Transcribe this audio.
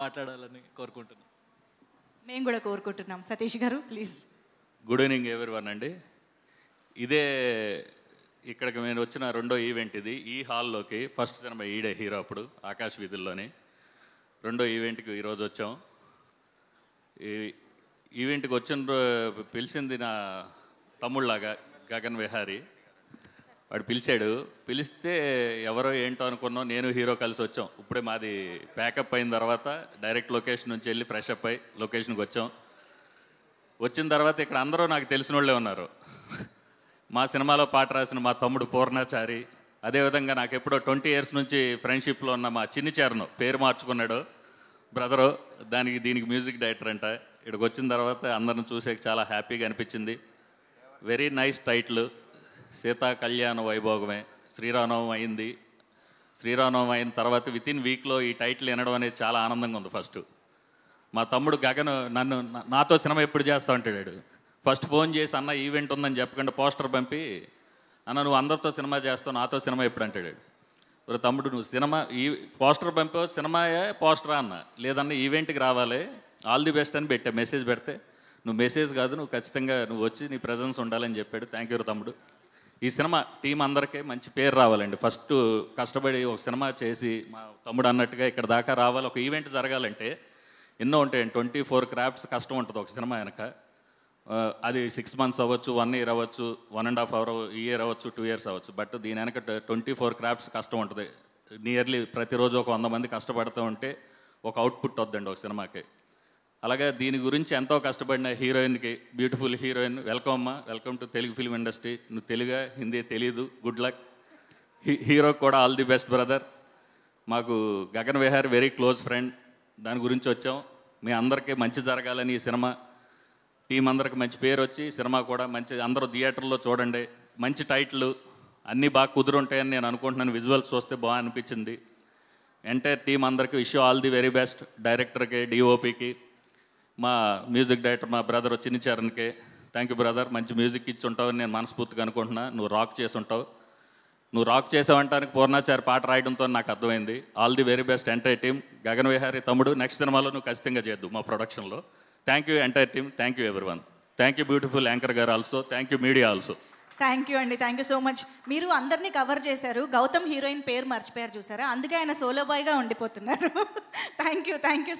మాట్లాడాలని కోరుకుంటున్నాను. మేము కూడా కోరుకుంటున్నాం. సతీష్ గారు ప్లీజ్. గుడ్ ఈవినింగ్ ఎవరీవన్ అండి. ఇదే ఇక్కడికి నేను వచ్చిన రెండో ఈవెంట్ ఇది. ఈ హాల్లోకి ఫస్ట్ సినిమా ఈడే హీరో అప్పుడు ఆకాశ్ వీధుల్లోని. రెండో ఈవెంట్కి ఈరోజు వచ్చాం. ఈ ఈవెంట్కి వచ్చిన పిలిచింది నా తమ్ముళ్ళలాగా గగన్ విహారీ. వాడు పిలిచాడు. పిలిస్తే ఎవరో ఏంటో అనుకున్నాం. నేను హీరో కలిసి వచ్చాం. ఇప్పుడే మాది ప్యాకప్ అయిన తర్వాత డైరెక్ట్ లొకేషన్ నుంచి వెళ్ళి ఫ్రెష్ అప్ అయ్యి లొకేషన్కి వచ్చాం. వచ్చిన తర్వాత ఇక్కడ అందరూ నాకు తెలిసిన వాళ్ళే ఉన్నారు. మా సినిమాలో పాట రాసిన మా తమ్ముడు పూర్ణాచారి, అదేవిధంగా నాకు ఎప్పుడో 20 years నుంచి ఫ్రెండ్షిప్లో ఉన్న మా చిన్ని చరణ్, పేరు మార్చుకున్నాడు బ్రదరు, దీనికి మ్యూజిక్ డైరెక్టర్ అంట. ఇక్కడికి వచ్చిన తర్వాత అందరిని చూసే చాలా హ్యాపీగా అనిపించింది. వెరీ నైస్ టైటిల్, సీతా కళ్యాణ వైభోగమే. శ్రీరామనవమి అయింది. శ్రీరామనవమి అయిన తర్వాత వితిన్ వీక్లో ఈ టైటిల్ వినడం అనేది చాలా ఆనందంగా ఉంది. ఫస్ట్ మా తమ్ముడు గగన్ నాతో సినిమా ఎప్పుడు చేస్తా ఉంటాడు. ఫస్ట్ ఫోన్ చేసి అన్న ఈవెంట్ ఉందని చెప్పకుండా పోస్టర్ పంపి, అన్న నువ్వు అందరితో సినిమా చేస్తావు, నాతో సినిమా ఎప్పుడు అంటాడు. మరి తమ్ముడు నువ్వు సినిమా ఈ పోస్టర్ పంపావు, సినిమాయే పోస్టరా అన్న, లేదన్న ఈవెంట్కి రావాలి, ఆల్ ది బెస్ట్ అని పెట్టా. మెసేజ్ పెడితే నువ్వు మెసేజ్ కాదు, నువ్వు ఖచ్చితంగా నువ్వు వచ్చి నీ ప్రజెన్స్ ఉండాలని చెప్పాడు. థ్యాంక్ యూ తమ్ముడు. ఈ సినిమా టీం అందరికీ మంచి పేరు రావాలండి. ఫస్ట్ కష్టపడి ఒక సినిమా చేసి మా తమ్ముడు అన్నట్టుగా ఇక్కడ దాకా రావాలి. ఒక ఈవెంట్ జరగాలంటే ఎన్నో ఉంటాయండి. 24 crafts కష్టం ఉంటుంది ఒక సినిమా వెనక. అది 6 months అవ్వచ్చు, 1 year అవ్వచ్చు, 1.5 year అవ్వచ్చు, 2 years అవ్వచ్చు. బట్ దీని వెనక 24 crafts కష్టం ఉంటుంది. నియర్లీ ప్రతిరోజు ఒక 100 మంది కష్టపడుతూ ఉంటే ఒక అవుట్పుట్ వద్దండి ఒక సినిమాకి. అలాగే దీని గురించి ఎంతో కష్టపడిన హీరోయిన్కి, బ్యూటిఫుల్ హీరోయిన్, వెల్కమ్ అమ్మా, welcome to Telugu film industry. నువ్వు తెలుగా హిందీ తెలీదు, గుడ్ లక్. హీరో కూడా ఆల్ ది బెస్ట్ బ్రదర్. మాకు Gagan Vihari very close friend. దాని గురించి వచ్చాం. మీ అందరికీ మంచి జరగాలని ఈ సినిమా టీం అందరికి మంచి పేరు వచ్చి సినిమా కూడా మంచి అందరూ థియేటర్లో చూడండి. మంచి టైటిల్ అన్నీ బాగా కుదురుంటాయని నేను అనుకుంటున్నాను. విజువల్స్ చూస్తే బాగా అనిపించింది. ఎంటైర్ టీం అందరికీ wish all the very best. డైరెక్టర్కి, డిఓపికి, మా మ్యూజిక్ డైరెక్టర్ మా బ్రదర్ చిన్ని చరణ్కి థ్యాంక్ యూ బ్రదర్. మంచి మ్యూజిక్ ఇచ్చి ఉంటావని నేను మనస్ఫూర్తిగా అనుకుంటున్నా. నువ్వు రాక్ చేసి ఉంటావు. నువ్వు రాక్ చేసావంటానికి పూర్ణాచారి పాట రాయడంతో నాకు అర్థమైంది. All the very best entire team. Gagan Vihari తమ్ముడు, నెక్స్ట్ సినిమాలో నువ్వు ఖచ్చితంగా చేద్దు మా ప్రొడక్షన్లో. Thank you entire team. Thank you everyone. Thank you beautiful anchor గారు also. Thank you media also. Thank you అండి. Thank you so much. మీరు అందరినీ కవర్ చేశారు. గౌతమ్ హీరోయిన్ పేరు మర్చిపోయారు చూసారా, అందుకే ఆయన సోలో బాయ్గా ఉండిపోతున్నారు. Thank you.